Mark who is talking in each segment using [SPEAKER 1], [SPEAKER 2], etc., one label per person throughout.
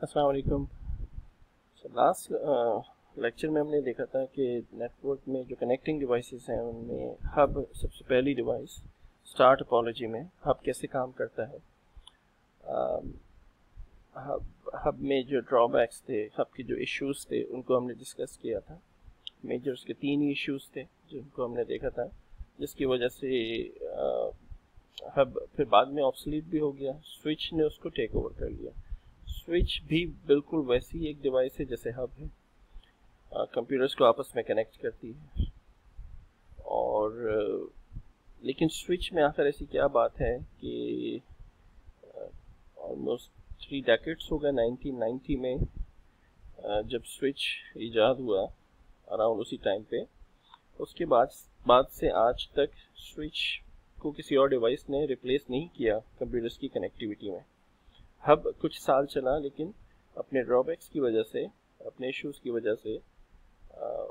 [SPEAKER 1] अस्सलाम वालेकुम। Last lecture में हमने देखा था कि नेटवर्क में जो कनेक्टिंग डिवाइसेस हैं उनमें हब सबसे पहली डिवाइस स्टार टोपोलॉजी में हब कैसे काम करता है। हब में जो ड्रॉबैक्स थे, हब के जो इश्यूज थे उनको हमने डिस्कस किया था। मेजर उसके 3 ही इश्यूज थे जिनको हमने देखा था, जिसकी वजह से हब फिर बाद में ऑब्सोलीट भी हो गया। स्विच ने उसको टेक ओवर कर लिया। स्विच भी बिल्कुल वैसी एक डिवाइस है जैसे हब है, कंप्यूटर्स को आपस में कनेक्ट करती है। और लेकिन स्विच में आखिर ऐसी क्या बात है कि ऑलमोस्ट 3 डेकेड्स हो गए। 1990 में जब स्विच इजाद हुआ, अराउंड उसी टाइम पे, उसके बाद से आज तक स्विच को किसी और डिवाइस ने रिप्लेस नहीं किया कंप्यूटर्स की कनेक्टिविटी में। हब कुछ साल चला, लेकिन अपने ड्रॉबैक्स की वजह से, अपने इश्यूज की वजह से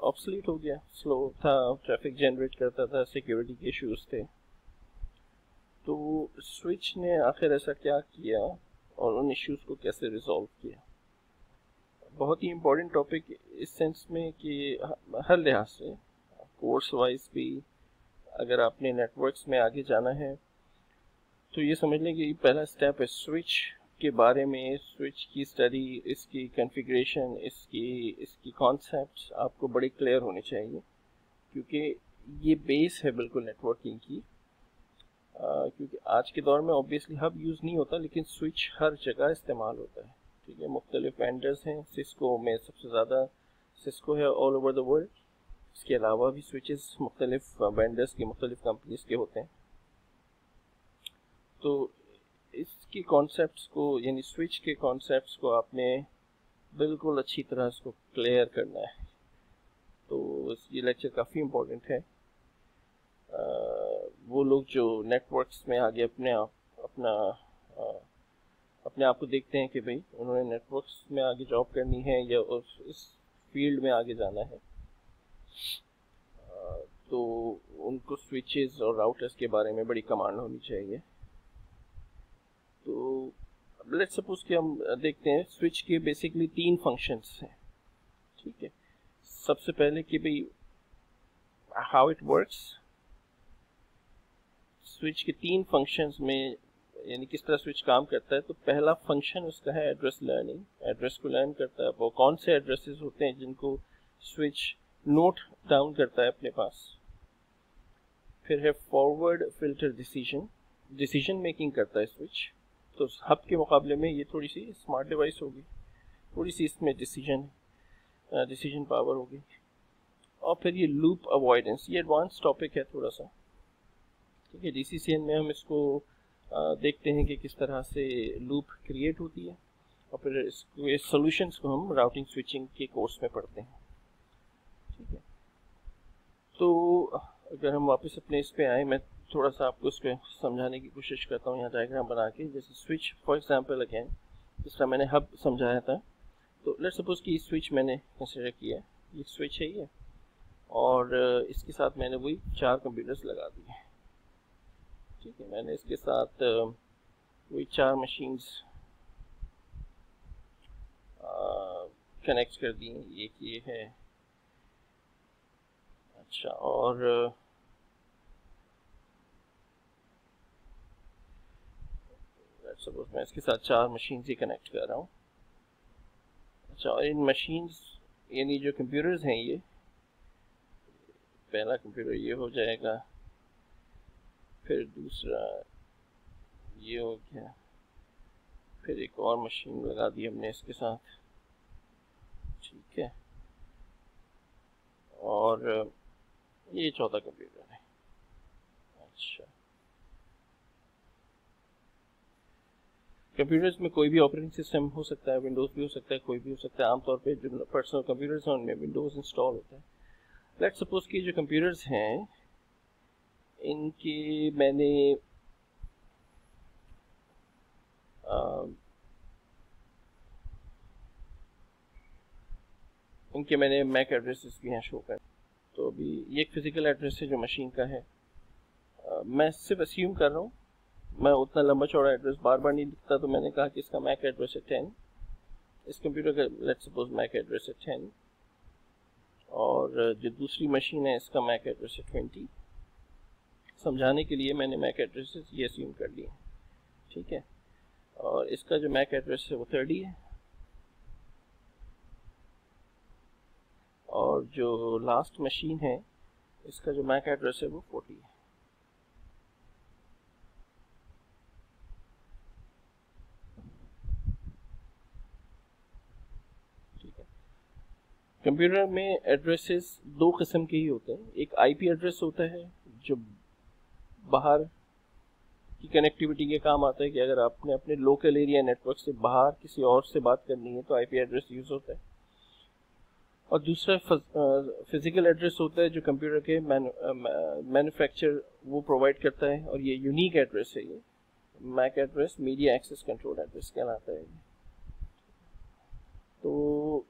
[SPEAKER 1] ऑब्सोलीट हो गया। स्लो था, ट्रैफिक जनरेट करता था, सिक्योरिटी के इश्यूज थे। तो स्विच ने आखिर ऐसा क्या किया और उन इश्यूज को कैसे रिजॉल्व किया। बहुत ही इम्पोर्टेंट टॉपिक इस सेंस में कि हर लिहाज से, कोर्स वाइज भी, अगर आपने नेटवर्क्स में आगे जाना है तो ये समझ लें कि पहला स्टेप है स्विच के बारे में, स्विच की स्टडी, इसकी कॉन्फ़िगरेशन, इसकी कॉन्सेप्ट्स आपको बड़े क्लियर होने चाहिए, क्योंकि ये बेस है बिल्कुल नेटवर्किंग की। क्योंकि आज के दौर में ऑब्वियसली हब यूज़ नहीं होता, लेकिन स्विच हर जगह इस्तेमाल होता है। ठीक है, मुख्तलिफ वेंडर्स हैं। सिस्को में सबसे ज़्यादा सिस्को है ऑल ओवर द वर्ल्ड। इसके अलावा भी स्विचेस मुख्तलिफ वेंडर्स की, मुख्तलिफ कंपनीज के होते हैं। तो इसके कॉन्सेप्ट्स को, यानी स्विच के कॉन्सेप्ट्स को आपने बिल्कुल अच्छी तरह इसको क्लियर करना है। तो ये लेक्चर काफ़ी इम्पोर्टेंट है। वो लोग जो नेटवर्क्स में आगे अपने आप को देखते हैं कि भाई उन्होंने नेटवर्क्स में आगे जॉब करनी है या इस फील्ड में आगे जाना है, तो उनको स्विचेस और राउटर्स के बारे में बड़ी कमांड होनी चाहिए। तो लेट्स सपोज कि हम देखते हैं स्विच के बेसिकली 3 फंक्शंस हैं। ठीक है, सबसे पहले कि भाई हाउ इट वर्क्स। स्विच के 3 फंक्शंस में, यानी किस तरह स्विच काम करता है। तो पहला फंक्शन उसका है एड्रेस लर्निंग। एड्रेस को लर्न करता है, वो कौन से एड्रेसेस होते हैं जिनको स्विच नोट डाउन करता है अपने पास। फिर है फॉरवर्ड फिल्टर डिसीजन मेकिंग करता है स्विच। तो हब के मुकाबले में ये थोड़ी सी स्मार्ट डिवाइस होगी, थोड़ी सी इसमें डिसीजन पावर होगी। और फिर ये लूप अवॉइडेंस, ये एडवांस टॉपिक है थोड़ा सा। ठीक है, DCCN में हम इसको देखते हैं कि किस तरह से लूप क्रिएट होती है, और फिर इसके सॉल्यूशंस को हम राउटिंग स्विचिंग के कोर्स में पढ़ते हैं। ठीक है, तो अगर हम वापस अपने इस पे आए, मैं थोड़ा सा आपको इसको समझाने की कोशिश करता हूँ यहाँ डायग्राम बना के। जैसे स्विच फॉर एग्जांपल, अगेन जिस तरह मैंने हब समझाया था, तो लेट्स सपोज कि स्विच मैंने कंसिडर किया, ये स्विच है ये, और इसके साथ मैंने वही 4 कंप्यूटर्स लगा दिए। ठीक है, मैंने इसके साथ वही 4 मशीन्स कनेक्ट कर दी। एक ये है, अच्छा, और सपोज मैं इसके साथ 4 मशीन्स ही कनेक्ट कर रहा हूँ। अच्छा, और इन मशीन्स, यानी जो कंप्यूटर्स हैं, ये पहला कंप्यूटर ये हो जाएगा, फिर दूसरा ये हो गया, फिर एक और मशीन लगा दी हमने इसके साथ। ठीक है, और ये चौथा कंप्यूटर है। अच्छा, कंप्यूटर्स में कोई भी ऑपरेटिंग सिस्टम हो सकता है, विंडोज़ भी हो सकता है, कोई भी हो सकता है। आमतौर पे जो पर्सनल कंप्यूटर्स हैं उनमें विंडोज़ इंस्टॉल होता है। लेट्स सपोज कि जो कंप्यूटर्स हैं, इनकी मैंने मैक एड्रेसेस भी हैं शो कर। तो अभी ये एक फिजिकल एड्रेस है जो मशीन का है। मैं सिर्फ अस्यूम कर रहा हूँ, मैं उतना लंबा चौड़ा एड्रेस बार बार नहीं लिखता, तो मैंने कहा कि इसका मैक एड्रेस है 10, इस कंप्यूटर का लेट्स सपोज मैक एड्रेस है 10 और जो दूसरी मशीन है इसका मैक एड्रेस है 20। समझाने के लिए मैंने मैक एड्रेसेस ये अस्यूम कर लिए, ठीक है। और इसका जो मैक एड्रेस है वो 30 है और जो लास्ट मशीन है इसका जो मैक एड्रेस है वो 40 है। ठीक है। कंप्यूटर में एड्रेसेस दो किस्म के ही होते हैं। एक आईपी एड्रेस होता है जो बाहर की कनेक्टिविटी के काम आता है कि अगर आपने अपने लोकल एरिया नेटवर्क से बाहर किसी और से बात करनी है तो आईपी एड्रेस यूज होता है। और दूसरा फिजिकल एड्रेस होता है जो कंप्यूटर के मैन्युफैक्चर वो प्रोवाइड करता है और ये यूनिक एड्रेस है। ये MAC address media access control address कहलाता है। तो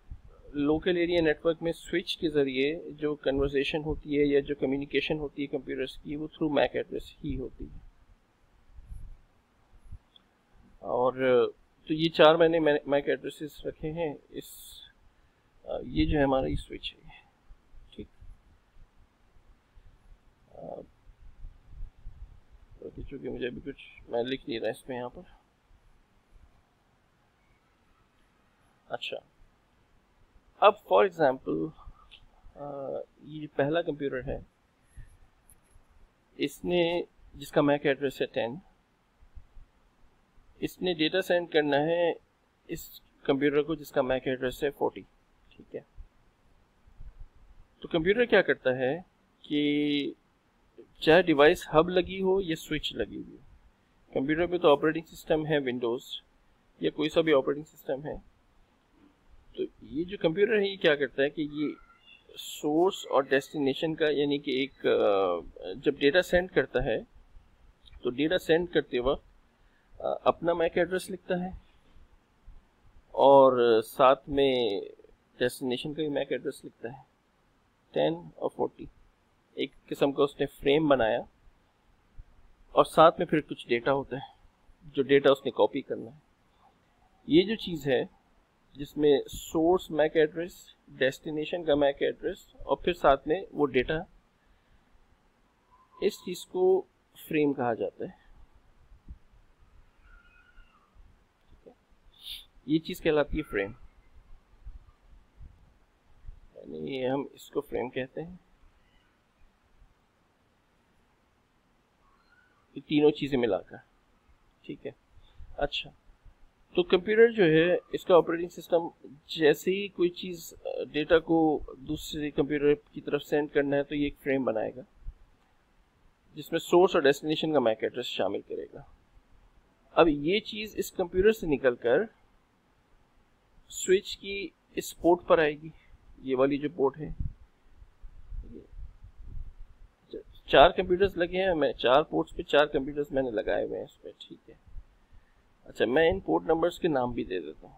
[SPEAKER 1] लोकल एरिया नेटवर्क में स्विच के ज़रिए जो कन्वर्सेशन होती है या जो कम्युनिकेशन होती है कंप्यूटर्स की वो थ्रू मैक एड्रेस ही होती है। और तो ये चार मैंने मैक एड्रेसेस रखे हैं। ये जो है हमारा ये स्विच है, ठीक। तो चूँकि मुझे अभी कुछ मैं लिख नहीं रहा इसमें यहाँ पर। अच्छा, अब फॉर एग्जांपल ये पहला कंप्यूटर है, इसने जिसका मैक एड्रेस है 10, इसने डेटा सेंड करना है इस कंप्यूटर को जिसका मैक एड्रेस है 40, ठीक है। तो कंप्यूटर क्या करता है कि चाहे डिवाइस हब लगी हो या स्विच लगी हुई हो, कंप्यूटर पे तो ऑपरेटिंग सिस्टम है विंडोज़ या कोई सा भी ऑपरेटिंग सिस्टम है, तो ये जो कंप्यूटर है ये क्या करता है कि ये सोर्स और डेस्टिनेशन का यानी कि एक जब डेटा सेंड करता है तो डेटा सेंड करते वक्त अपना मैक एड्रेस लिखता है और साथ में डेस्टिनेशन का भी मैक एड्रेस लिखता है 10 और 40। एक किस्म का उसने फ्रेम बनाया और साथ में फिर कुछ डेटा होता है जो डेटा उसने कॉपी करना है। ये जो चीज़ है जिसमें सोर्स मैक एड्रेस, डेस्टिनेशन का मैक एड्रेस और फिर साथ में वो डेटा, इस चीज़ को फ्रेम कहा जाता है। ये चीज़ कहलाती है फ्रेम, यानी हम इसको फ्रेम कहते हैं। ये तीनों चीज़ें मिलाकर, ठीक है। अच्छा, तो कंप्यूटर जो है इसका ऑपरेटिंग सिस्टम जैसे ही कोई चीज़ डेटा को दूसरे कंप्यूटर की तरफ सेंड करना है तो ये एक फ्रेम बनाएगा जिसमें सोर्स और डेस्टिनेशन का मैक एड्रेस शामिल करेगा। अब ये चीज़ इस कंप्यूटर से निकलकर स्विच की इस पोर्ट पर आएगी। ये वाली जो पोर्ट है, 4 कंप्यूटर्स लगे हैं, मैं 4 पोर्ट्स पे 4 कंप्यूटर्स मैंने लगाए हुए हैं इसमें, ठीक है। अच्छा, मैं इन पोर्ट नंबर्स के नाम भी दे देता हूँ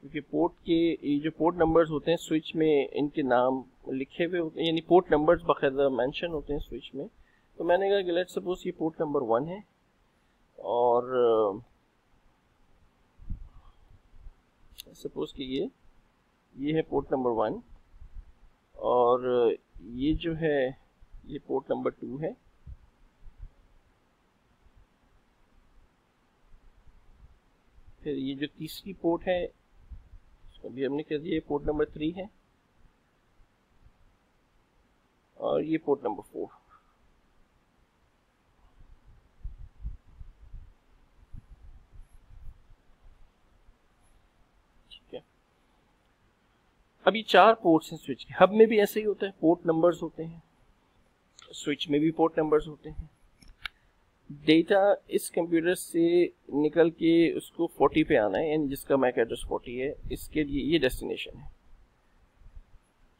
[SPEAKER 1] क्योंकि पोर्ट के ये जो पोर्ट नंबर्स होते हैं स्विच में इनके नाम लिखे हुए होते हैं, यानी पोर्ट नंबर्स बाकायदा मेंशन होते हैं स्विच में। तो मैंने कहा कि लेट्स सपोज ये पोर्ट नंबर 1 है और सपोज कि ये है पोर्ट नंबर 1 और ये जो है ये पोर्ट नंबर 2 है। फिर ये जो तीसरी पोर्ट है इसको भी हमने कह दिया पोर्ट नंबर 3 है और ये पोर्ट नंबर 4। ठीक है, अब ये 4 पोर्ट्स हैं स्विच के। हब में भी ऐसे ही होता है, पोर्ट नंबर्स होते हैं, स्विच में भी पोर्ट नंबर्स होते हैं। डेटा इस कंप्यूटर से निकल के उसको 40 पे आना है, यानी जिसका मैक एड्रेस 40 है, इसके लिए ये डेस्टिनेशन है।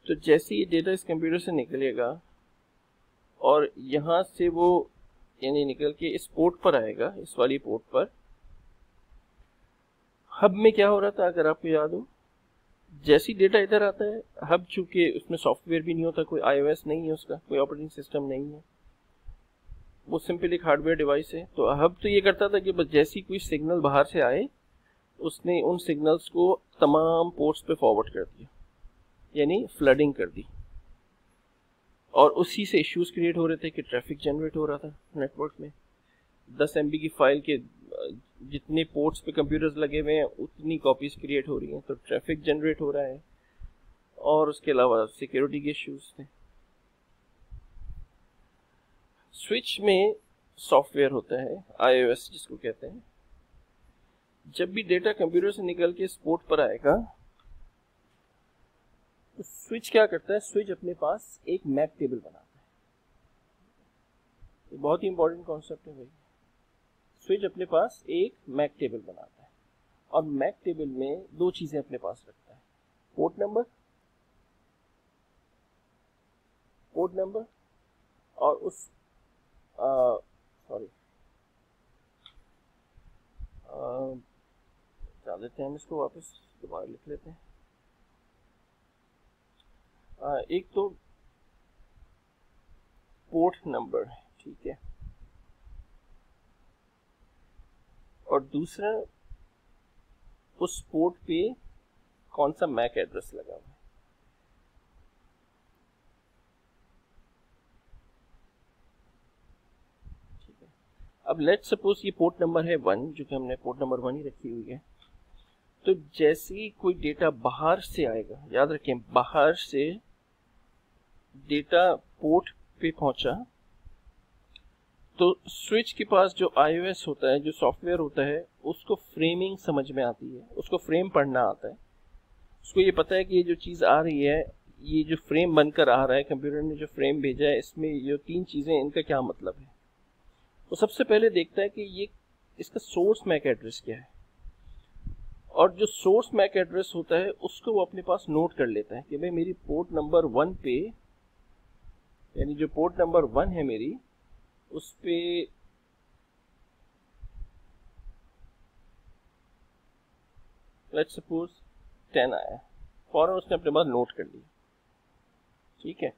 [SPEAKER 1] तो जैसे ये डेटा इस कंप्यूटर से निकलेगा और यहाँ से वो यानी निकल के इस पोर्ट पर आएगा, इस वाली पोर्ट पर। हब में क्या हो रहा था अगर आपको याद हो, जैसी डेटा इधर आता है, हब चूंकि उसमें सॉफ्टवेयर भी नहीं होता, कोई iOS नहीं है, उसका कोई ऑपरेटिंग सिस्टम नहीं है, वो सिंपल एक हार्डवेयर डिवाइस है। तो हब तो ये करता था कि बस जैसी कोई सिग्नल बाहर से आए उसने उन सिग्नल्स को तमाम पोर्ट्स पे फॉरवर्ड कर दिया, यानी फ्लडिंग कर दी, और उसी से इश्यूज क्रिएट हो रहे थे कि ट्रैफिक जनरेट हो रहा था नेटवर्क में। 10 MB की फाइल के जितने पोर्ट्स पे कंप्यूटर्स लगे हुए हैं उतनी कॉपीज क्रिएट हो रही हैं, तो ट्रैफिक जनरेट हो रहा है, और उसके अलावा सिक्योरिटी के इश्यूज थे। स्विच में सॉफ्टवेयर होता है iOS जिसको कहते हैं। जब भी डेटा कंप्यूटर से निकल के इस पोर्ट पर आएगा तो स्विच क्या करता है, स्विच अपने पास एक मैक टेबल बनाता है। ये बहुत ही इंपॉर्टेंट कॉन्सेप्ट है भाई। स्विच अपने पास एक मैक टेबल बनाता है, और मैक टेबल में दो चीजें अपने पास रखता है, पोर्ट नंबर और उस डाल देते हैं हम इसको, वापस दोबारा लिख लेते हैं। एक तो पोर्ट नंबर, ठीक है, और दूसरा उस पोर्ट पे कौन सा मैक एड्रेस लगा हुआ है। ठीक है, अब लेट्स सपोज ये पोर्ट नंबर है 1, जो कि हमने पोर्ट नंबर 1 ही रखी हुई है। तो जैसे ही कोई डेटा बाहर से आएगा, याद रखें बाहर से डेटा पोर्ट पे पहुंचा, तो स्विच के पास जो iOS होता है, जो सॉफ्टवेयर होता है, उसको फ्रेमिंग समझ में आती है, उसको फ्रेम पढ़ना आता है। उसको ये पता है कि ये जो चीज़ आ रही है, ये जो फ्रेम बनकर आ रहा है, कंप्यूटर ने जो फ्रेम भेजा है, इसमें ये 3 चीज़ें, इनका क्या मतलब है। वो सबसे पहले देखता है कि ये इसका सोर्स मैक एड्रेस क्या है, और जो सोर्स मैक एड्रेस होता है उसको वो अपने पास नोट कर लेता है कि भाई मेरी पोर्ट नंबर 1 पे, यानी जो पोर्ट नंबर 1 है मेरी, उस पे लेट्स सपोज 10 आया, फौरन उसने अपने पास नोट कर लिया। ठीक है,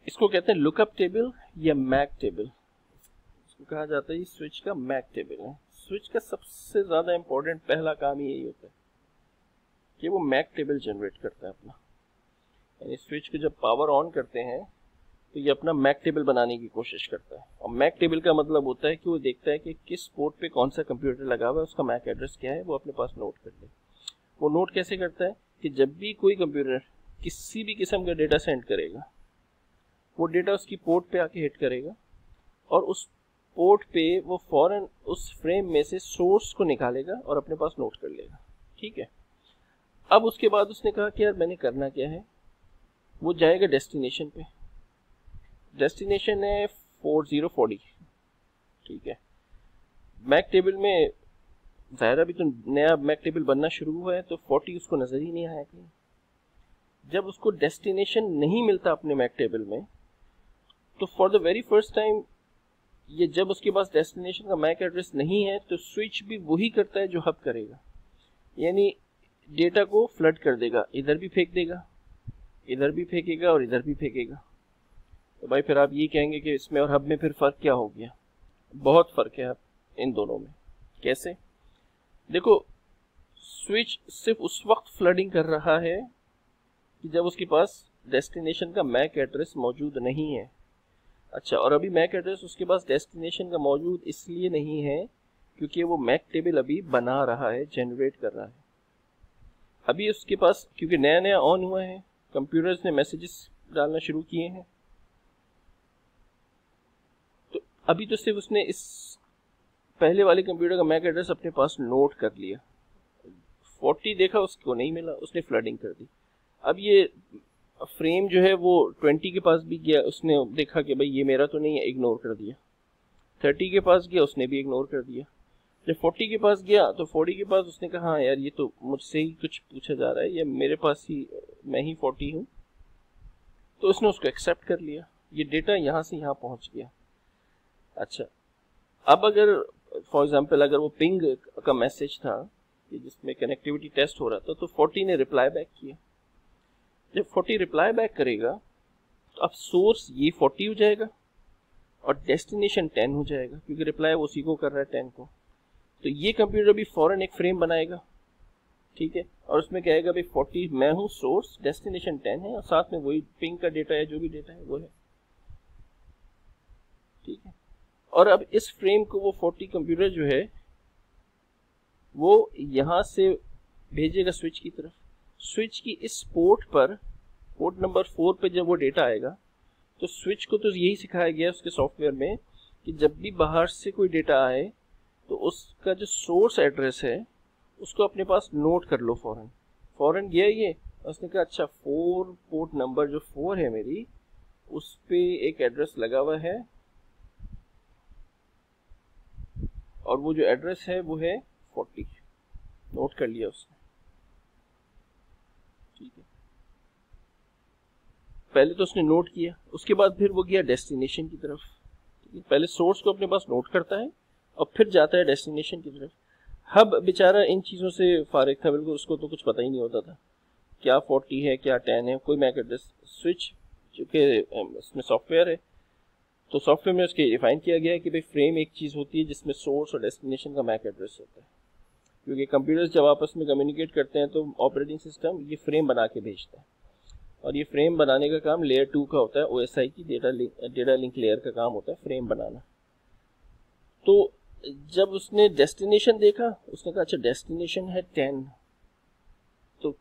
[SPEAKER 1] इसको कहते हैं लुकअप टेबल या मैक टेबल। इसको कहा जाता है, ये स्विच का मैक टेबल है। स्विच का सबसे ज्यादा इंपॉर्टेंट पहला काम यही होता है कि वो मैक टेबल जनरेट करता है अपना, यानी स्विच को जब पावर ऑन करते हैं तो ये अपना मैक टेबल बनाने की कोशिश करता है। और मैक टेबल का मतलब होता है कि वो देखता है कि किस पोर्ट पे कौन सा कंप्यूटर लगा हुआ है, उसका मैक एड्रेस क्या है, वो अपने पास नोट कर ले। वो नोट कैसे करता है कि जब भी कोई कंप्यूटर किसी भी किस्म का डेटा सेंड करेगा, वो डेटा उसकी पोर्ट पे आके हिट करेगा, और उस पोर्ट पे वो फौरन उस फ्रेम में से सोर्स को निकालेगा और अपने पास नोट कर लेगा। ठीक है, अब उसके बाद उसने कहा कि यार मैंने करना क्या है, वो जाएगा डेस्टिनेशन पे। डेस्टिनेशन है 4040। ठीक है, मैक टेबल में ज़ाहिर अभी तो नया मैक टेबल बनना शुरू हुआ है, तो 40 उसको नज़र ही नहीं आया कहीं। जब उसको डेस्टिनेशन नहीं मिलता अपने मैक टेबल में, तो for the very first time, ये जब उसके पास डेस्टिनेशन का मैक एड्रेस नहीं है, तो स्विच भी वही करता है जो हब करेगा, यानी डेटा को फ्लड कर देगा, इधर भी फेंक देगा, इधर भी फेंकेगा और इधर भी फेंकेगा। तो भाई फिर आप ये कहेंगे कि इसमें और हब में फिर फ़र्क क्या हो गया। बहुत फ़र्क है इन दोनों में। कैसे? देखो, स्विच सिर्फ उस वक्त फ्लडिंग कर रहा है कि जब उसके पास डेस्टिनेशन का मैक एड्रेस मौजूद नहीं है। अच्छा, और अभी मैक एड्रेस उसके पास डेस्टिनेशन का मौजूद इसलिए नहीं है क्योंकि वो मैक टेबल अभी बना रहा है, जनरेट कर रहा है। अभी उसके पास, क्योंकि नया नया ऑन हुआ है, कंप्यूटर्स ने मैसेजेस डालना शुरू किए हैं, तो अभी तो सिर्फ उसने इस पहले वाले कंप्यूटर का मैक एड्रेस अपने पास नोट कर लिया। 40 देखा, उसको नहीं मिला, उसने फ्लडिंग कर दी। अब ये फ्रेम जो है वो 20 के पास भी गया, उसने देखा कि भाई ये मेरा तो नहीं है, इग्नोर कर दिया। 30 के पास गया, उसने भी इग्नोर कर दिया। जब 40 के पास गया तो 40 के पास उसने कहा हाँ यार, ये तो मुझसे ही कुछ पूछा जा रहा है, ये मेरे पास ही, मैं ही 40 हूँ, तो उसने उसको एक्सेप्ट कर लिया। ये डेटा यहाँ से यहाँ पहुँच गया। अच्छा, अब अगर फॉर एग्जाम्पल अगर वो पिंग का मैसेज था कि जिसमें कनेक्टिविटी टेस्ट हो रहा था, तो 40 ने रिप्लाई बैक किया। जब 40 रिप्लाई बैक करेगा तो अब सोर्स ये 40 हो जाएगा और डेस्टिनेशन 10 हो जाएगा, क्योंकि रिप्लाई वो उसी को कर रहा है, 10 को। तो ये कंप्यूटर भी फौरन एक फ्रेम बनाएगा ठीक है, और उसमें कहेगा भाई 40 मैं हूँ सोर्स, डेस्टिनेशन 10 है, और साथ में वही पिंग का डेटा है, जो भी डेटा है वो है। ठीक है, और अब इस फ्रेम को वो 40 कंप्यूटर जो है वो यहाँ से भेजेगा स्विच की तरफ। स्विच की इस पोर्ट पर, पोर्ट नंबर 4 पे जब वो डेटा आएगा, तो स्विच को तो यही सिखाया गया उसके सॉफ्टवेयर में कि जब भी बाहर से कोई डेटा आए तो उसका जो सोर्स एड्रेस है उसको अपने पास नोट कर लो। फौरन गया ये, उसने कहा अच्छा 4 पोर्ट नंबर जो 4 है मेरी, उस पे एक एड्रेस लगा हुआ है, और वो जो एड्रेस है वो है 40। नोट कर लिया उसने। ठीक है, पहले तो उसने नोट किया, उसके बाद फिर वो गया डेस्टिनेशन की तरफ। ठीक है, पहले सोर्स को अपने पास नोट करता है और फिर जाता है डेस्टिनेशन की तरफ। हब बेचारा इन चीज़ों से फारिग था बिल्कुल, उसको तो कुछ पता ही नहीं होता था क्या 40 है क्या 10 है, कोई मैक एड्रेस। स्विच चूँकि इसमें सॉफ्टवेयर है, तो सॉफ्टवेयर में उसके डिफाइन किया गया है कि भाई फ्रेम एक चीज़ होती है जिसमें सोर्स और डेस्टिनेशन का मैक एड्रेस होता है, क्योंकि कंप्यूटर्स जब आपस में कम्युनिकेट करते हैं तो ऑपरेटिंग सिस्टम ये फ्रेम बना के भेजता है, और ये फ्रेम बनाने का काम लेयर 2 का होता है, OSI की डेटा लिंक लेयर का काम होता है फ्रेम बनाना। तो जब उसने डेस्टिनेशन देखा, उसने कहा अच्छा डेस्टिनेशन है 10, तो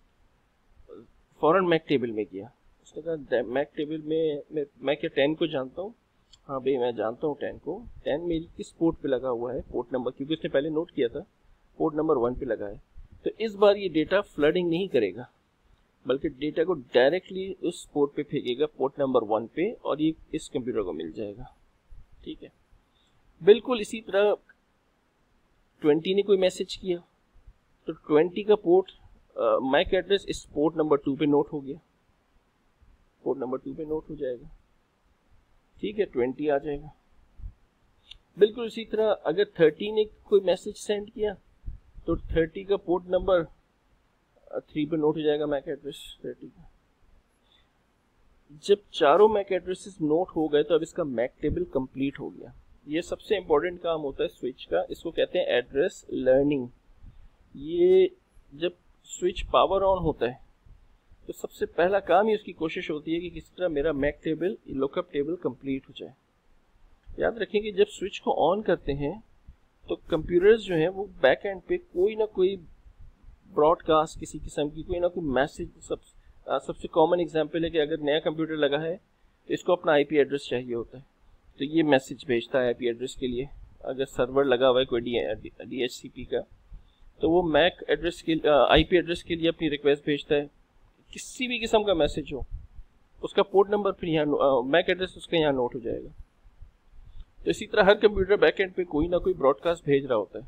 [SPEAKER 1] फौरन मैक टेबल में गया। उसने कहा मैक टेबल में मैं क्या 10 को जानता हूँ? हाँ भाई मैं जानता हूँ 10 को। 10 मेरी किस पोर्ट पे लगा हुआ है? पोर्ट नंबर, क्योंकि उसने पहले नोट किया था पोर्ट नंबर 1 पे लगा है। तो इस बार ये डेटा फ्लडिंग नहीं करेगा, बल्कि डेटा को डायरेक्टली उस पोर्ट पे फेंकेगा, पोर्ट नंबर 1 पे, और ये इस कंप्यूटर को मिल जाएगा। ठीक है, बिल्कुल इसी तरह 20 ने कोई मैसेज किया तो 20 का पोर्ट मैक एड्रेस इस पोर्ट नंबर 2 पे नोट हो गया, पोर्ट नंबर 2 पे नोट हो जाएगा। ठीक है, 20 आ जाएगा। बिल्कुल इसी तरह अगर 30 ने कोई मैसेज सेंड किया तो 30 का पोर्ट नंबर 3 पे नोट हो जाएगा मैक एड्रेस 30 का। जब चारों मैक एड्रेसेस नोट हो गए तो अब इसका मैक टेबल कंप्लीट हो गया। ये सबसे इंपॉर्टेंट काम होता है स्विच का, इसको कहते हैं एड्रेस लर्निंग। ये जब स्विच पावर ऑन होता है तो सबसे पहला काम ही उसकी कोशिश होती है कि किस तरह मेरा MAC table, lookup table complete हो जाए। याद रखें कि जब स्विच को ऑन करते हैं तो कंप्यूटर्स जो हैं वो बैक एंड पे कोई ना कोई ब्रॉडकास्ट किसी किस्म की, कोई ना कोई मैसेज, सबसे कॉमन एग्जांपल है कि अगर नया कंप्यूटर लगा है तो इसको अपना आईपी एड्रेस चाहिए होता है, तो ये मैसेज भेजता है आईपी एड्रेस के लिए। अगर सर्वर लगा हुआ है कोई DHCP का, तो वो मैक एड्रेस के आईपी एड्रेस के लिए अपनी रिक्वेस्ट भेजता है। किसी भी किस्म का मैसेज हो, उसका पोर्ट नंबर फिर यहाँ मैक एड्रेस उसका यहाँ नोट हो जाएगा। तो इसी तरह हर कंप्यूटर बैक एंड पे कोई ना कोई ब्रॉडकास्ट भेज रहा होता है।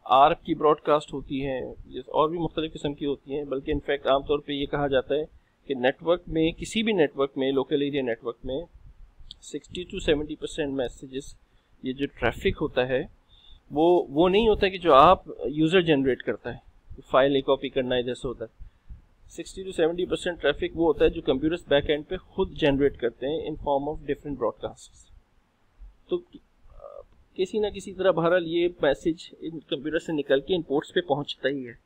[SPEAKER 1] ARP की ब्रॉडकास्ट होती है, और भी मुख्तलिफ किस्म की होती हैं, बल्कि इनफैक्ट आमतौर पे ये कहा जाता है कि नेटवर्क में, किसी भी नेटवर्क में, लोकल एरिया नेटवर्क में 60 to 70% मैसेजेस, ये जो ट्रैफिक होता है वो नहीं होता कि जो आप यूज़र जनरेट करता है, फाइल एक कॉपी करना इधर से होता है। 60 to 70% ट्रैफिक वो होता है जो कंप्यूटर्स बैक एंड पे खुद जनरेट करते हैं in form of different broadcast. तो किसी ना किसी तरह बहरहाल ये मैसेज इन कंप्यूटर से निकल के इन पोर्ट्स पे पहुंचता ही है।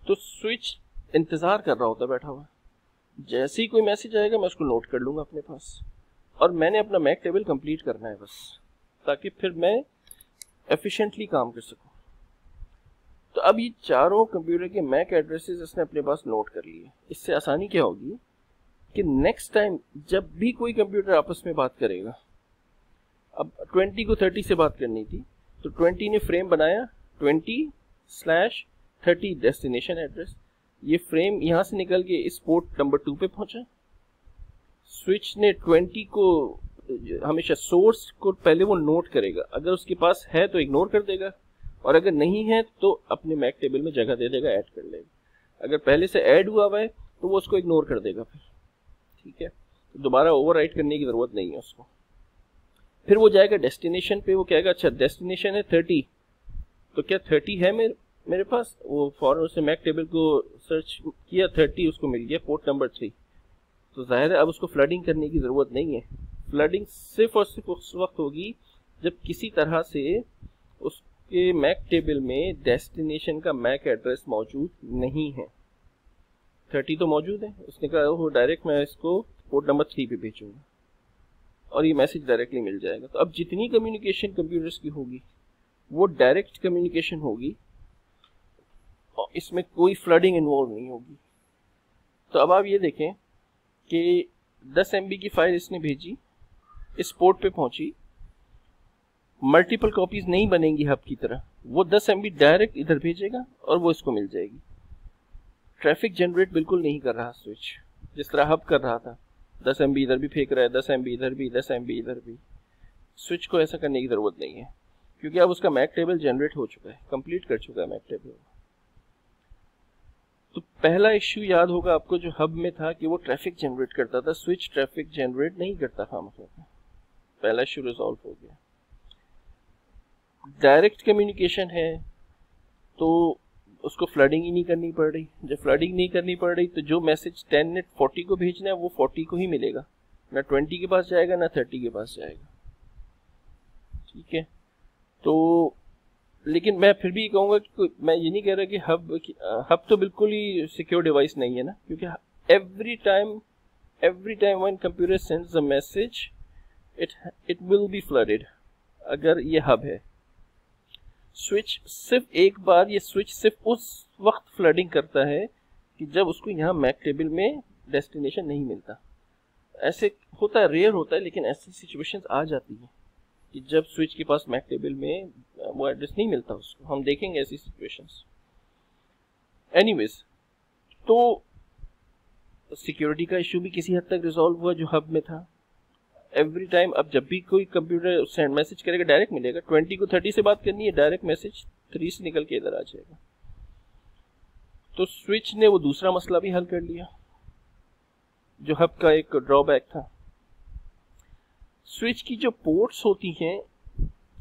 [SPEAKER 1] तो स्विच इंतज़ार कर रहा होता है बैठा हुआ, जैसे ही कोई मैसेज आएगा मैं उसको नोट कर लूँगा अपने पास, और मैंने अपना मैक टेबल कंप्लीट करना है बस, ताकि फिर मैं एफिशिएंटली काम कर सकूं। तो अब ये चारों कंप्यूटर के मैक एड्रेसेस इसने अपने पास नोट कर लिए। इससे आसानी क्या होगी कि नेक्स्ट टाइम जब भी कोई कंप्यूटर आपस में बात करेगा, अब 20 को 30 से बात करनी थी, तो 20 ने फ्रेम बनाया 20/30 डेस्टिनेशन एड्रेस। ये फ्रेम यहाँ से निकल के इस पोर्ट नंबर 2 पे पहुंचा। स्विच ने 20 को हमेशा सोर्स को पहले वो नोट करेगा, अगर उसके पास है तो इग्नोर कर देगा, और अगर नहीं है तो अपने मैक टेबल में जगह दे देगा, ऐड कर लेगा। अगर पहले से ऐड हुआ है तो वो उसको इग्नोर कर देगा फिर। ठीक है, तो दोबारा ओवरराइट करने की ज़रूरत नहीं है उसको। फिर वो जाएगा डेस्टिनेशन पे, वो कहेगा अच्छा डेस्टिनेशन है 30, तो क्या 30 है मेरे पास? वो फौरन उसने मैक टेबल को सर्च किया, 30 उसको मिल गया, पोर्ट नंबर 3। तो जाहिर है अब उसको फ्लडिंग करने की ज़रूरत नहीं है। फ्लडिंग सिर्फ और सिर्फ उस वक्त होगी जब किसी तरह से उस आपके मैक टेबल में डेस्टिनेशन का मैक एड्रेस मौजूद नहीं है। 30 तो मौजूद है, उसने कहा वो डायरेक्ट मैं इसको पोर्ट नंबर 3 पे भेजूंगा और ये मैसेज डायरेक्टली मिल जाएगा। तो अब जितनी कम्युनिकेशन कंप्यूटर्स की होगी वो डायरेक्ट कम्युनिकेशन होगी और इसमें कोई फ्लडिंग इन्वॉल्व नहीं होगी। तो अब आप ये देखें कि 10 MB की फाइल इसने भेजी, इस पोर्ट पे पहुंची, मल्टीपल कॉपीज नहीं बनेंगी हब की तरह, वो 10 MB डायरेक्ट इधर भेजेगा और वो इसको मिल जाएगी। ट्रैफिक जनरेट बिल्कुल नहीं कर रहा स्विच, जिस तरह हब कर रहा था, 10 MB इधर भी फेंक रहा है, 10 MB इधर भी, 10 MB इधर भी। स्विच को ऐसा करने की जरूरत नहीं है क्योंकि अब उसका मैक टेबल जनरेट हो चुका है, कंप्लीट कर चुका है मैक टेबल। तो पहला इश्यू याद होगा आपको जो हब में था कि वो ट्रैफिक जनरेट करता था, स्विच ट्रैफिक जनरेट नहीं करता था, मतलब पहला इश्यू रिजॉल्व हो गया। डायरेक्ट कम्युनिकेशन है तो उसको फ्लडिंग ही नहीं करनी पड़ रही। जब फ्लडिंग नहीं करनी पड़ रही तो जो मैसेज 10 ने 40 को भेजना है वो 40 को ही मिलेगा, ना 20 के पास जाएगा ना 30 के पास जाएगा। ठीक है, तो लेकिन मैं फिर भी कहूँगा कि मैं ये नहीं कह रहा कि हब तो बिल्कुल ही सिक्योर डिवाइस नहीं है ना, क्योंकि every time when computer sends a message it will be flooded अगर ये हब है। स्विच सिर्फ एक बार, ये स्विच सिर्फ उस वक्त फ्लडिंग करता है कि जब उसको यहाँ मैक टेबल में डेस्टिनेशन नहीं मिलता। ऐसे होता है, रेयर होता है, लेकिन ऐसी सिचुएशंस आ जाती है कि जब स्विच के पास मैक टेबल में वो एड्रेस नहीं मिलता उसको, हम देखेंगे ऐसी सिचुएशंस। एनीवेज, तो सिक्योरिटी का इशू भी किसी हद तक रिजॉल्व हुआ जो हब में था। एवरी टाइम अब जब भी कोई कंप्यूटर सेंड मैसेज करेगा डायरेक्ट मिलेगा। 20 को 30 से बात करनी है, डायरेक्ट मैसेज 3 से निकल के इधर आ जाएगा। तो स्विच ने वो दूसरा मसला भी हल कर लिया जो हब का एक ड्रॉबैक था। स्विच की जो पोर्ट्स होती हैं,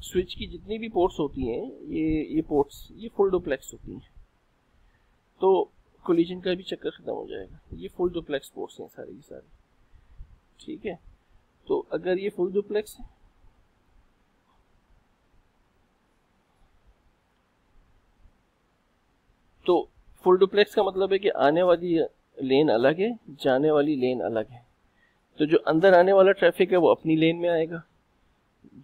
[SPEAKER 1] स्विच की जितनी भी पोर्ट्स होती हैं, ये पोर्ट्स ये फुल डुप्लेक्स होती हैं, तो कोलिजन का भी चक्कर खत्म हो जाएगा। ये फुल डुप्लेक्स पोर्ट्स हैं सारी की सारी। ठीक है, तो अगर ये फुल डुप्लेक्स है तो फुल डुप्लेक्स का मतलब है कि आने वाली लेन अलग है, जाने वाली लेन अलग है। तो जो अंदर आने वाला ट्रैफिक है वो अपनी लेन में आएगा,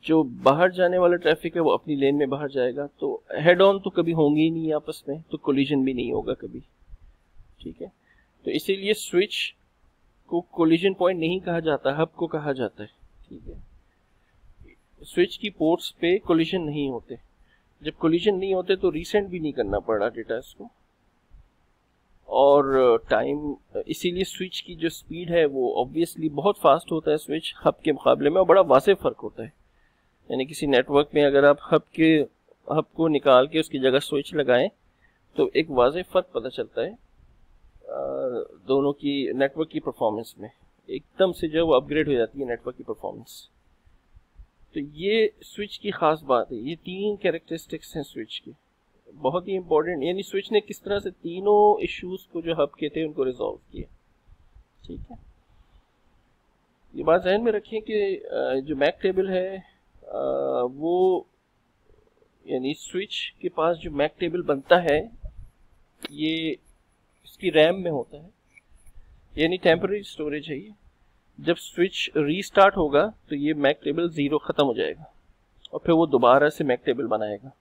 [SPEAKER 1] जो बाहर जाने वाला ट्रैफिक है वो अपनी लेन में बाहर जाएगा। तो हेड ऑन तो कभी होंगे ही नहीं आपस में, तो कोलिजन भी नहीं होगा कभी। ठीक है, तो इसीलिए स्विच को कोलिजन पॉइंट नहीं कहा जाता, हब को कहा जाता है। ठीक है, स्विच की पोर्ट्स पे कोलिजन नहीं होते। जब कोलिजन नहीं होते तो रीसेंड भी नहीं करना पड़ा डेटा इसको, और टाइम, इसीलिए स्विच की जो स्पीड है वो ऑब्वियसली बहुत फास्ट होता है स्विच हब के मुकाबले में, और बड़ा वाज़ेह फ़र्क होता है। यानी किसी नेटवर्क में अगर आप हब को निकाल के उसकी जगह स्विच लगाएं तो एक वाज़ेह फ़र्क पता चलता है दोनों की नेटवर्क की परफॉर्मेंस में। एकदम से जो वो अपग्रेड हो जाती है नेटवर्क की परफॉर्मेंस। तो ये स्विच की ख़ास बात है। ये 3 कैरेक्टरिस्टिक्स हैं स्विच की, बहुत ही इंपॉर्टेंट। यानी स्विच ने किस तरह से तीनों इश्यूज को जो हब के थे उनको रिजॉल्व किया। ठीक है, ये बात ध्यान में रखें कि जो मैक टेबल है वो, यानी स्विच के पास जो मैक टेबल बनता है ये इसकी रैम में होता है, यानी टेम्पररी स्टोरेज है ये। जब स्विच रीस्टार्ट होगा तो ये मैक टेबल 0 खत्म हो जाएगा और फिर वो दोबारा से मैक टेबल बनाएगा।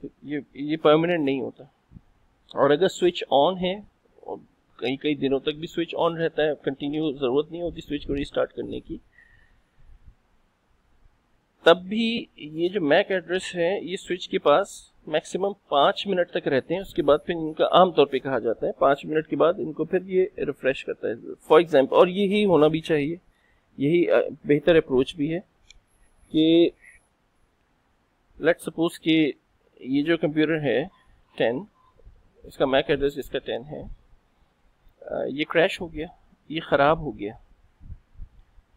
[SPEAKER 1] तो ये परमानेंट नहीं होता। और अगर स्विच ऑन है और कई दिनों तक भी स्विच ऑन रहता है, कंटिन्यू, ज़रूरत नहीं होती स्विच को रीस्टार्ट करने की, तब भी ये जो मैक एड्रेस है ये स्विच के पास मैक्सिमम 5 मिनट तक रहते हैं। उसके बाद फिर इनका आमतौर पे कहा जाता है 5 मिनट के बाद इनको फिर ये रिफ्रेश करता है, फॉर एग्जांपल। और यही होना भी चाहिए, यही बेहतर अप्रोच भी है कि लेट्स सपोज कि ये जो कंप्यूटर है 10, इसका मैक एड्रेस इसका 10 है, ये क्रैश हो गया, ये ख़राब हो गया,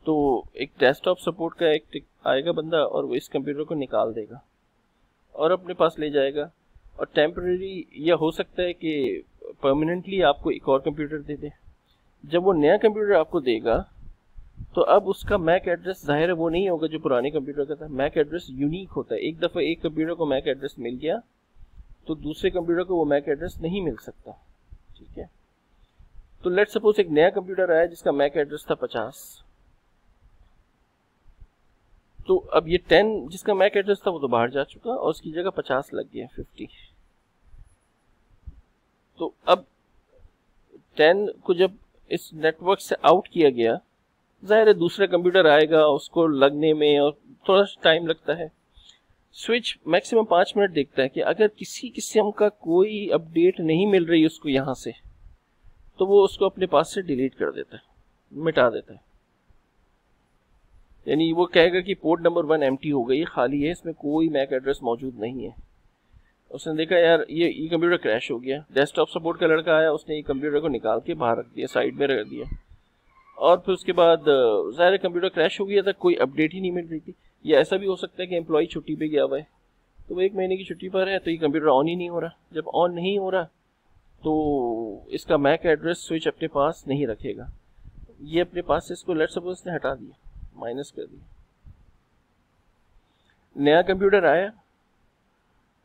[SPEAKER 1] तो एक डेस्कटॉप सपोर्ट का एक आएगा बंदा और वो इस कंप्यूटर को निकाल देगा और अपने पास ले जाएगा, और टेम्परेरी या हो सकता है कि परमानेंटली आपको एक और कंप्यूटर दे दे। जब वो नया कंप्यूटर आपको देगा तो अब उसका मैक एड्रेस जाहिर है वो नहीं होगा जो पुराने कंप्यूटर का था। मैक एड्रेस यूनिक होता है, एक दफ़ा एक कंप्यूटर को मैक एड्रेस मिल गया तो दूसरे कंप्यूटर को वो मैक एड्रेस नहीं मिल सकता, ठीक है। तो लेट्स सपोज एक नया कंप्यूटर आया जिसका मैक एड्रेस था 50, तो अब ये 10 जिसका मैक एड्रेस था वो तो बाहर जा चुका और उसकी जगह 50 लग गया, 50। तो अब 10 को जब इस नेटवर्क से आउट किया गया, जाहिर है दूसरा कंप्यूटर आएगा, उसको लगने में और थोड़ा सा टाइम लगता है। स्विच मैक्सिमम 5 मिनट देखता है कि अगर किसी किस्म का कोई अपडेट नहीं मिल रही उसको यहाँ से, तो वो उसको अपने पास से डिलीट कर देता है, मिटा देता है। यानी वो कहेगा कि पोर्ट नंबर 1 एम्प्टी हो गई, खाली है, इसमें कोई मैक एड्रेस मौजूद नहीं है। उसने देखा यार ये कंप्यूटर क्रैश हो गया, डेस्कटॉप सपोर्ट का लड़का आया, उसने ये कंप्यूटर को निकाल के बाहर रख दिया, साइड में रख दिया। और फिर उसके बाद ज़ाहिर कंप्यूटर क्रैश हो गया था, कोई अपडेट ही नहीं मिल रही थी। या ऐसा भी हो सकता है कि एम्प्लॉय छुट्टी पे गया हुआ है, तो वो 1 महीने की छुट्टी पर है, तो ये कंप्यूटर ऑन ही नहीं हो रहा। जब ऑन नहीं हो रहा तो इसका मैक एड्रेस स्विच अपने पास नहीं रखेगा, ये अपने पास से इसको लेट्स सपोज इसने हटा दिया, माइनस कर दिया। नया कंप्यूटर आया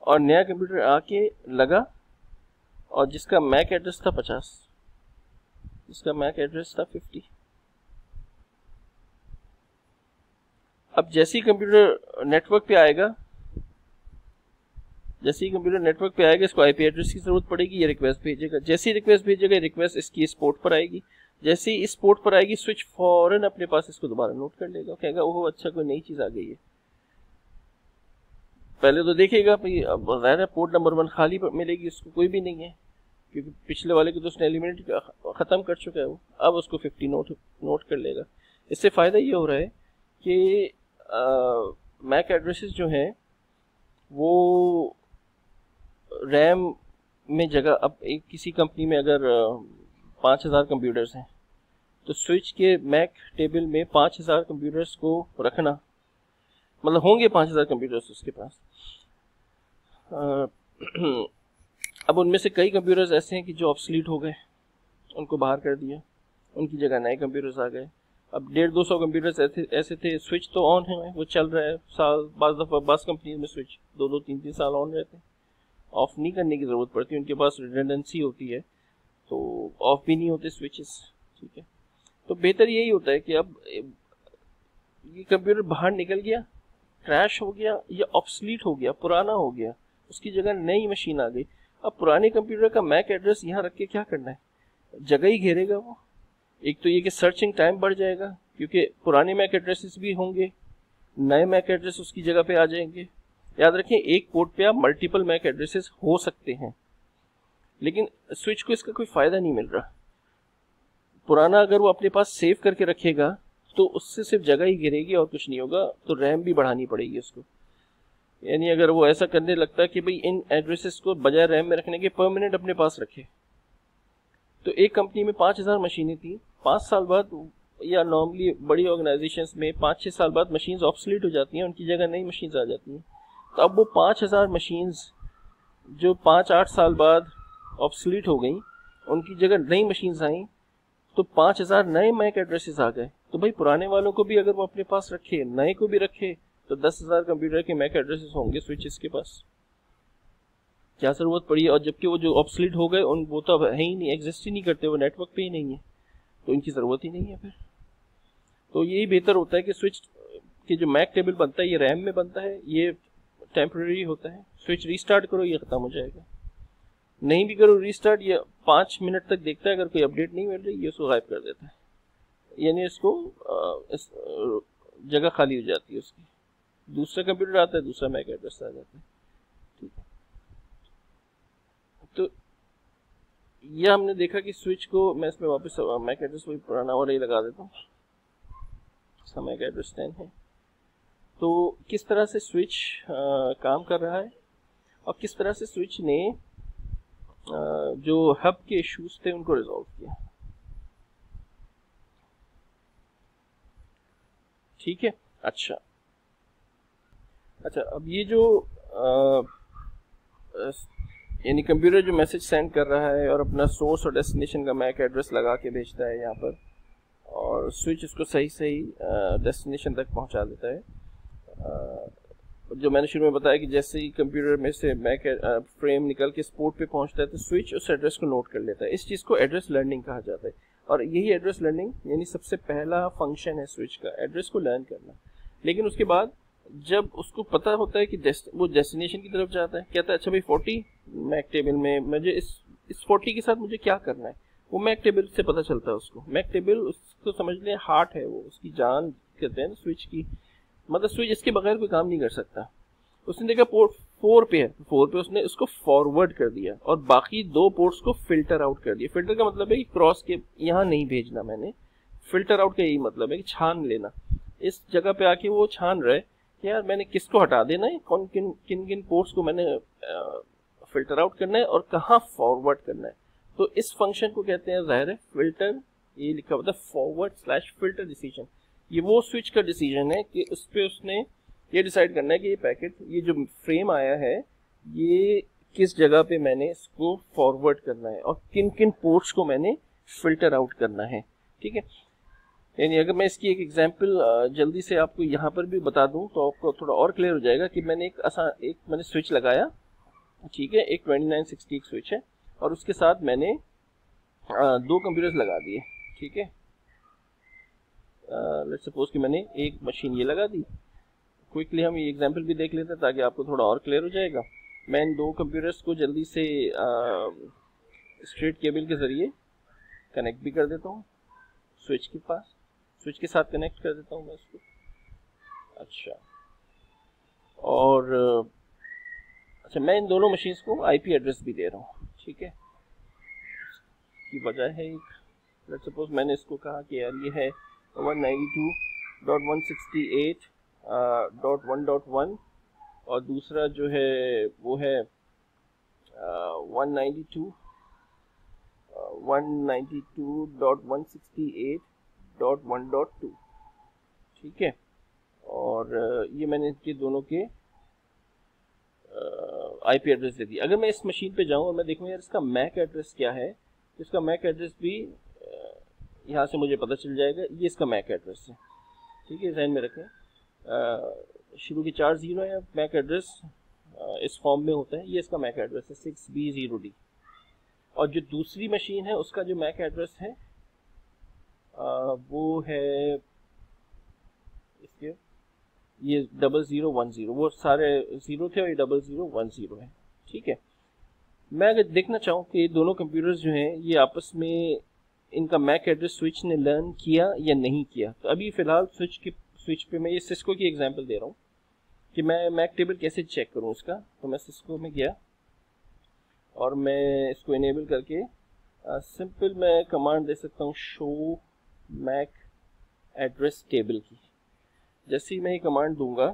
[SPEAKER 1] और नया कंप्यूटर आके लगा और जिसका मैक एड्रेस था 50, जिसका मैक एड्रेस था 50। अब जैसे ही कंप्यूटर नेटवर्क पे आएगा, इसको आईपी एड्रेस की जरूरत पड़ेगी, ये रिक्वेस्ट भेजेगा। जैसे ही रिक्वेस्ट भेजेगा, रिक्वेस्ट इसकी इस पोर्ट पर आएगी। जैसे ही इस पोर्ट पर आएगी, स्विच फौरन अपने पास इसको दोबारा नोट कर लेगा, कहेगा ओह अच्छा कोई नई चीज आ गई है। पहले तो देखेगा भाई, अब जाहिर है पोर्ट नंबर 1 खाली मिलेगी, उसको कोई भी नहीं है, क्योंकि पिछले वाले को तो उसने एलिमिनेट खत्म कर चुका है वो। अब उसको 50 नोट कर लेगा। इससे फायदा ये हो रहा है कि मैक एड्रेसेस जो हैं वो रैम में जगह, अब एक किसी कंपनी में अगर 5000 कंप्यूटर्स हैं तो स्विच के मैक टेबल में 5000 कंप्यूटर्स को रखना, मतलब होंगे 5000 कंप्यूटर्स उसके पास। अब उनमें से कई कंप्यूटर्स ऐसे हैं कि जो ऑब्सलीट हो गए, उनको बाहर कर दिया, उनकी जगह नए कंप्यूटर्स आ गए। अब 150-200 कंप्यूटर्स ऐसे थे, स्विच तो ऑन है, वो चल रहा है साल, बाज़ कंपनी में स्विच 2-2, 3-3 साल ऑन रहते हैं, ऑफ नहीं करने की ज़रूरत पड़ती, उनके पास रिडंडेंसी होती है, तो ऑफ भी नहीं होते स्विचेस, ठीक है। तो बेहतर यही होता है कि अब ये कंप्यूटर बाहर निकल गया, क्रैश हो गया या ऑब्सलीट हो गया, पुराना हो गया, उसकी जगह नई मशीन आ गई। अब पुराने कंप्यूटर का मैक एड्रेस यहाँ रख के क्या करना है, जगह ही घेरेगा वो। एक तो ये कि सर्चिंग टाइम बढ़ जाएगा, क्योंकि पुराने मैक एड्रेसेस भी होंगे, नए मैक एड्रेस उसकी जगह पे आ जाएंगे। याद रखें, एक पोर्ट पे आप मल्टीपल मैक एड्रेसेस हो सकते हैं, लेकिन स्विच को इसका कोई फायदा नहीं मिल रहा। पुराना अगर वो अपने पास सेव करके रखेगा तो उससे सिर्फ जगह ही गिरेगी और कुछ नहीं होगा, तो रैम भी बढ़ानी पड़ेगी उसको। यानी अगर वो ऐसा करने लगता है कि भाई इन एड्रेसेस को बजाय रैम में रखने के परमानेंट अपने पास रखे, तो एक कंपनी में 5000 मशीनें थी, 5 साल बाद, या नॉर्मली बड़ी ऑर्गेनाइजेशंस में 5-6 साल बाद मशीन्स ऑब्सलीट हो जाती हैं, उनकी जगह नई मशीन्स आ जाती हैं। तो अब वो 5000 मशीन्स जो 5-8 साल बाद ऑब्सलीट हो गई, उनकी जगह नई मशीन्स आई, तो 5000 नए मैक एड्रेसेस आ गए। तो भाई पुराने वालों को भी अगर वो अपने पास रखे, नए को भी रखे, तो 10,000 कंप्यूटर के मैक एड्रेसेस होंगे स्विचेस के पास। क्या ज़रूरत पड़ी? और जबकि वो जो ऑब्सलीट हो गए उन वो तो है ही नहीं, एग्जिस्ट ही नहीं करते, वो नेटवर्क पे ही नहीं है, तो इनकी ज़रूरत ही नहीं है फिर। तो यही बेहतर होता है कि स्विच के जो मैक टेबल बनता है ये रैम में बनता है, ये टेम्प्रेरी होता है। स्विच रीस्टार्ट करो, ये ख़त्म हो जाएगा। नहीं भी करो रीस्टार्ट, ये 5 मिनट तक देखता है, अगर कोई अपडेट नहीं मिल रही ये उसको गायब कर देता है, यानी इसको जगह खाली हो जाती है उसकी। दूसरा कंप्यूटर आता है, दूसरा मैक एड्रेस आ जाता है, ठीक है। तो ये हमने देखा कि स्विच को, मैं इसमें वापस मैक एड्रेस वही पुराना और ही लगा देता हूँ, इसका मैक एड्रेस 10 है। तो किस तरह से स्विच काम कर रहा है और किस तरह से स्विच ने जो हब के इश्यूज थे उनको रिजॉल्व किया, ठीक है। अच्छा, अब ये जो यानी कंप्यूटर जो मैसेज सेंड कर रहा है और अपना सोर्स और डेस्टिनेशन का मैक एड्रेस लगा के भेजता है यहाँ पर, और और स्विच इसको सही सही डेस्टिनेशन तक पहुंचा देता है। जो मैंने शुरू में बताया कि जैसे ही कंप्यूटर में से मैक फ्रेम निकल के पोर्ट पे पहुंचता है तो स्विच उस एड्रेस को नोट कर लेता है। इस चीज़ को एड्रेस लर्निंग कहा जाता है, और यही एड्रेस लर्निंग यानी सबसे पहला फंक्शन है स्विच का, एड्रेस को लर्न करना। लेकिन उसके बाद जब उसको पता होता है कि वो डेस्टिनेशन की तरफ जाता है, कहता है अच्छा भाई 40 मैक टेबल में मुझे इस 40 के साथ मुझे क्या करना है, वो मैक टेबल से पता चलता है उसको। मैक टेबल उसको समझ लें हार्ट है, वो उसकी जान कहते हैं स्विच की, मतलब स्विच इसके बगैर कोई काम नहीं कर सकता। उसने देखा पोर्ट 4 पे है, 4 पे उसने उसको फॉरवर्ड कर दिया और बाकी 2 पोर्ट्स को फिल्टर आउट कर दिया। फिल्टर का मतलब है कि क्रॉस के यहाँ नहीं भेजना मैंने, फिल्टर आउट का यही मतलब है कि छान लेना। इस जगह पे आके वो छान रहे कि यार मैंने किसको हटा देना है, कौन किन किन किन पोर्ट्स को मैंने फिल्टर आउट करना है और कहाँ फॉरवर्ड करना है। तो इस फंक्शन को कहते हैं जाहिर है फिल्टर, ये लिखा हुआ था फॉरवर्ड/फिल्टर डिसीजन। ये वो स्विच का डिसीजन है कि उस पर उसने ये डिसाइड करना है कि ये पैकेट, ये जो फ्रेम आया है, ये किस जगह पे मैंने इसको फॉरवर्ड करना है और किन किन पोर्ट्स को मैंने फिल्टर आउट करना है। ठीक है, यानी अगर मैं इसकी एक एग्जांपल जल्दी से आपको यहाँ पर भी बता दूं तो आपको थोड़ा और क्लियर हो जाएगा कि मैंने मैंने स्विच लगाया, ठीक है, एक 2960 स्विच है और उसके साथ मैंने 2 कंप्यूटर्स लगा दिए। ठीक है, लेट्स सपोज कि मैंने एक मशीन ये लगा दी। क्विकली हम ये एग्जांपल भी देख लेते हैं ताकि आपको थोड़ा और क्लियर हो जाएगा। मैं इन 2 कंप्यूटर्स को जल्दी से स्ट्रेट केबल के ज़रिए कनेक्ट भी कर देता हूँ स्विच के पास, स्विच के साथ कनेक्ट कर देता हूँ मैं इसको। अच्छा, और अच्छा मैं इन दोनों मशीन्स को आईपी एड्रेस भी दे रहा हूँ। ठीक है, की वजह है एक, लेट्स सपोज मैंने इसको कहा कि यार ये है 192.168.1.1 और दूसरा जो है वो है 192.168.1.2। ठीक है, और ये मैंने इनके दोनों के आईपी एड्रेस दे दी। अगर मैं इस मशीन पे जाऊं और मैं देखूं यार इसका मैक एड्रेस क्या है, तो इसका मैक एड्रेस भी यहाँ से मुझे पता चल जाएगा। ये इसका मैक एड्रेस है। ठीक है, ध्यान में रखें, शुरू के 4 0 है, मैक एड्रेस इस फॉर्म में होता है। ये इसका मैक एड्रेस है 6B0D। और जो दूसरी मशीन है उसका जो मैक एड्रेस है वो है इसके ये 0010, वो सारे 0 थे और ये 0010 है। ठीक है, मैं अगर देखना चाहूँ कि दोनों कंप्यूटर्स जो हैं ये आपस में इनका मैक एड्रेस स्विच ने लर्न किया या नहीं किया, तो अभी फिलहाल स्विच पे मैं ये सिस्को की एग्जांपल दे रहा हूँ कि मैं मैक टेबल कैसे चेक करूँ उसका। तो मैं सिस्को में गया और मैं इसको इनेबल करके सिंपल मैं कमांड दे सकता हूँ शो मैक एड्रेस टेबल की। जैसे ही मैं ये कमांड दूंगा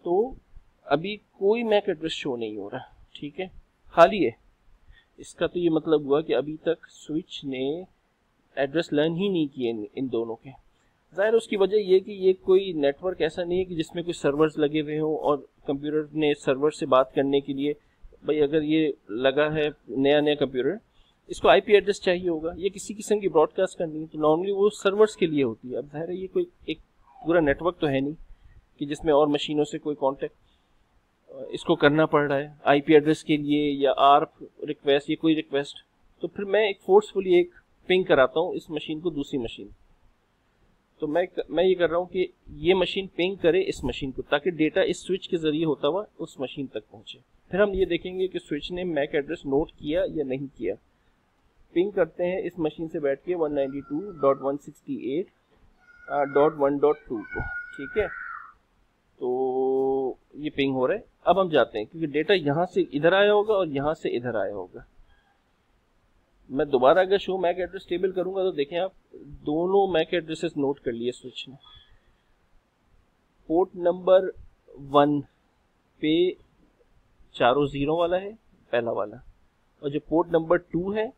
[SPEAKER 1] तो अभी कोई मैक एड्रेस शो नहीं हो रहा। ठीक है, खाली है। इसका तो ये मतलब हुआ कि अभी तक स्विच ने एड्रेस लर्न ही नहीं किए इन दोनों के। ज़ाहिर उसकी वजह ये कि ये कोई नेटवर्क ऐसा नहीं है कि जिसमें कोई सर्वर्स लगे हुए हों और कंप्यूटर ने सर्वर से बात करने के लिए, भाई अगर ये लगा है नया कंप्यूटर, इसको आईपी एड्रेस चाहिए होगा, ये किसी किस्म की ब्रॉडकास्ट करनी है तो नॉर्मली वो सर्वर्स के लिए होती है। अब ज़ाहिर है ये कोई एक पूरा नेटवर्क तो है नहीं कि जिसमें और मशीनों से कोई कांटेक्ट इसको करना पड़ रहा है आईपी एड्रेस के लिए या आर्प रिक्वेस्ट या कोई रिक्वेस्ट। तो फिर मैं एक फोर्सफुली एक पिंग कराता हूँ इस मशीन को दूसरी मशीन। तो मैं ये कर रहा हूँ कि ये मशीन पिंग करे इस मशीन को ताकि डेटा इस स्विच के जरिए होता हुआ उस मशीन तक पहुँचे। फिर हम ये देखेंगे कि स्विच ने मैक एड्रेस नोट किया या नहीं किया। पिंग करते हैं इस मशीन से बैठ के 192.168.1.2 को। ठीक है, तो ये पिंग हो रहा है। अब हम जाते हैं क्योंकि डेटा यहाँ से इधर आया होगा और यहाँ से इधर आया होगा। मैं दोबारा अगर शो मैक एड्रेस टेबल करूंगा तो देखें आप, दोनों मैक एड्रेसेस नोट कर लिए स्विच ने। पोर्ट नंबर 1 पे चारों 0 वाला है, पहला वाला, और जो पोर्ट नंबर 2 है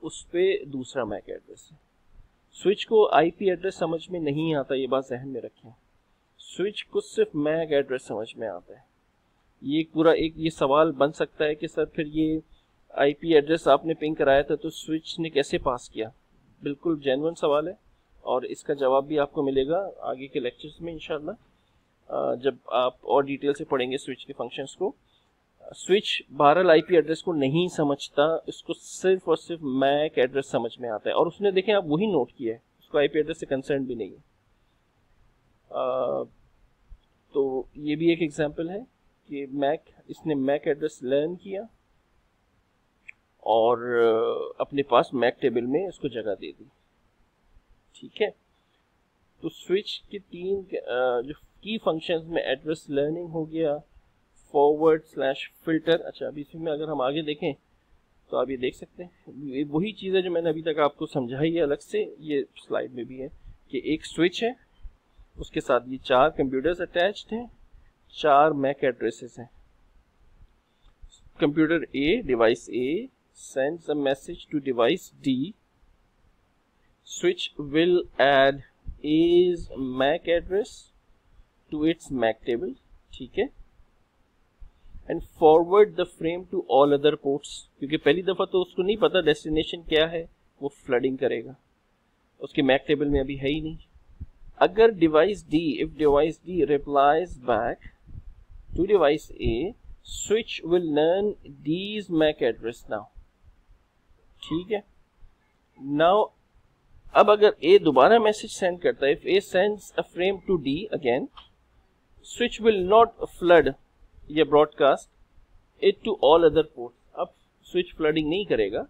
[SPEAKER 1] उस पे दूसरा मैक एड्रेस है। स्विच को आईपी एड्रेस समझ में नहीं आता, ये बात ज़हन में रखें। स्विच को सिर्फ मैक एड्रेस समझ में आता है। ये पूरा एक ये सवाल बन सकता है कि सर फिर ये आईपी एड्रेस आपने पिंग कराया था तो स्विच ने कैसे पास किया। बिल्कुल जेन्युइन सवाल है और इसका जवाब भी आपको मिलेगा आगे के लेक्चर्स में इंशाल्लाह, जब आप और डिटेल से पढ़ेंगे स्विच के फंक्शंस को। स्विच बहरहाल आईपी एड्रेस को नहीं समझता, इसको सिर्फ और सिर्फ मैक एड्रेस समझ में आता है, और उसने देखें आप वही नोट किया है, उसको आईपी एड्रेस से कंसर्न भी नहीं है। तो ये भी एक एग्जांपल है कि इसने मैक एड्रेस लर्न किया और अपने पास मैक टेबल में इसको जगह दे दी। ठीक है, तो स्विच के तीन जो की फंक्शंस में एड्रेस लर्निंग हो गया, फॉरवर्ड स्लैश फिल्टर। अच्छा, अभी इसमें अगर हम आगे देखें तो आप ये देख सकते हैं वही चीज़ है जो मैंने अभी तक आपको समझाई है अलग से, ये स्लाइड में भी है कि एक स्विच है, उसके साथ ये 4 कंप्यूटर्स अटैच्ड हैं, 4 मैक एड्रेसेस हैं। Computer A, device A sends a message to device D. Switch will add A's MAC address to its MAC table. ठीक है, and forward the frame to all other ports. क्योंकि पहली दफा तो उसको नहीं पता डेस्टिनेशन क्या है, वो फ्लडिंग करेगा, उसके मैक टेबल में अभी है ही नहीं। अगर device D, if device D replies back to device A, switch will learn D's MAC address now. ठीक है, नाउ अब अगर ए दोबारा मैसेज सेंड करता है, if A sends a frame to D again, switch will not flood या broadcast it to all other port. अब switch flooding नहीं करेगा,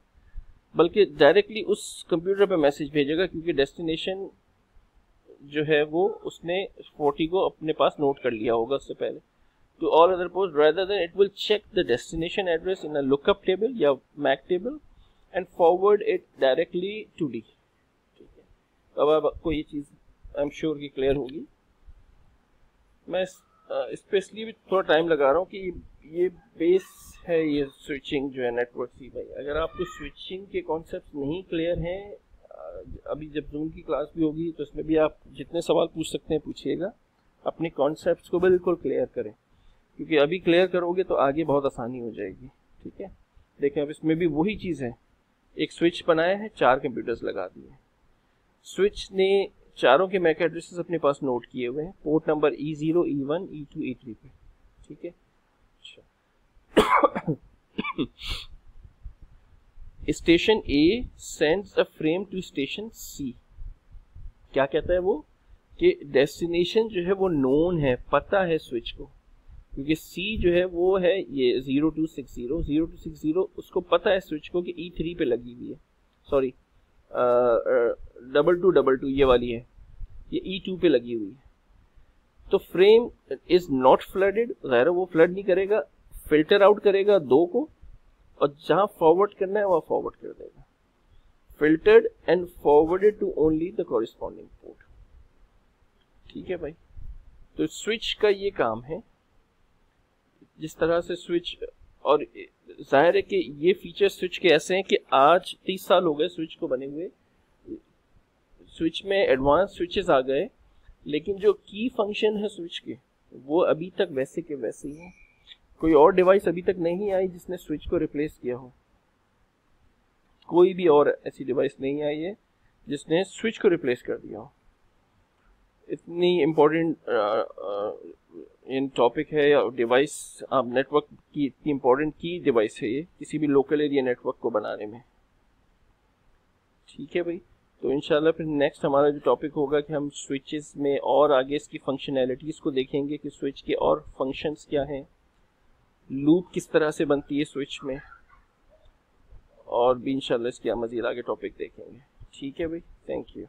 [SPEAKER 1] बल्कि डायरेक्टली उस कंप्यूटर पे मैसेज भेजेगा, क्योंकि डेस्टिनेशन जो है वो उसने 40 को अपने पास नोट कर लिया होगा उससे पहले। To all other port rather than it will check the destination address in a lookup table या MAC table and forward it directly to D। ठीक है, अब आपको ये चीज़ आई एम श्योर कि क्लियर होगी। मैं स्पेशली भी थोड़ा टाइम लगा रहा हूँ कि ये बेस है, ये स्विचिंग जो है नेटवर्क की। भाई अगर आपको स्विचिंग के कॉन्सेप्ट नहीं क्लियर हैं, अभी जब जूम की क्लास भी होगी तो इसमें भी आप जितने सवाल पूछ सकते हैं पूछिएगा, अपने कॉन्सेप्ट्स को बिल्कुल क्लियर करें, क्योंकि अभी क्लियर करोगे तो आगे बहुत आसानी हो जाएगी। ठीक है, देखें अब इसमें भी वही चीज़ है, एक स्विच बनाया है, 4 कंप्यूटर्स लगा दिए, स्विच ने चारों के मैक एड्रेसेस अपने पास नोट किए हुए हैं, port number E0, E1, E2, E3 पे। ठीक है, station A sends a frame to station C. क्या कहता है वो कि डेस्टिनेशन जो है वो नोन है, पता है स्विच को, क्योंकि C जो है वो है ये 0260 उसको पता है स्विच को कि E3 पे लगी हुई है, सॉरी 2222 ये वाली है, ये E2 पे लगी हुई है। तो फ्रेम इज नॉट फ्लडेड, ज़ाहिर वो फ्लड नहीं करेगा, फिल्टर आउट करेगा 2 को, और जहां फॉरवर्ड करना है वहां फॉरवर्ड कर देगा। Filtered and forwarded to only the corresponding port. ठीक है भाई, तो स्विच का ये काम है, जिस तरह से स्विच, और जाहिर है कि ये फीचर स्विच के ऐसे हैं कि आज 30 साल हो गए स्विच को बने हुए, स्विच में एडवांस स्विचेस आ गए, लेकिन जो की फंक्शन है स्विच के वो अभी तक वैसे के वैसे ही हैं। कोई और डिवाइस अभी तक नहीं आई जिसने स्विच को रिप्लेस किया हो, कोई भी और ऐसी डिवाइस नहीं आई है जिसने स्विच को रिप्लेस कर दिया हो। इतनी इम्पोर्टेंट इन टॉपिक है, या डिवाइस नेटवर्क की इतनी इम्पोर्टेंट की डिवाइस है ये किसी भी लोकल एरिया नेटवर्क को बनाने में। ठीक है भाई, तो इंशाल्लाह फिर नेक्स्ट हमारा जो टॉपिक होगा कि हम स्विचेस में और आगे इसकी फंक्शनैलिटीज़ को देखेंगे कि स्विच के और फंक्शंस क्या हैं, लूप किस तरह से बनती है स्विच में, और भी इंशाल्लाह इसके मज़ीद आगे टॉपिक देखेंगे। ठीक है भाई, थैंक यू।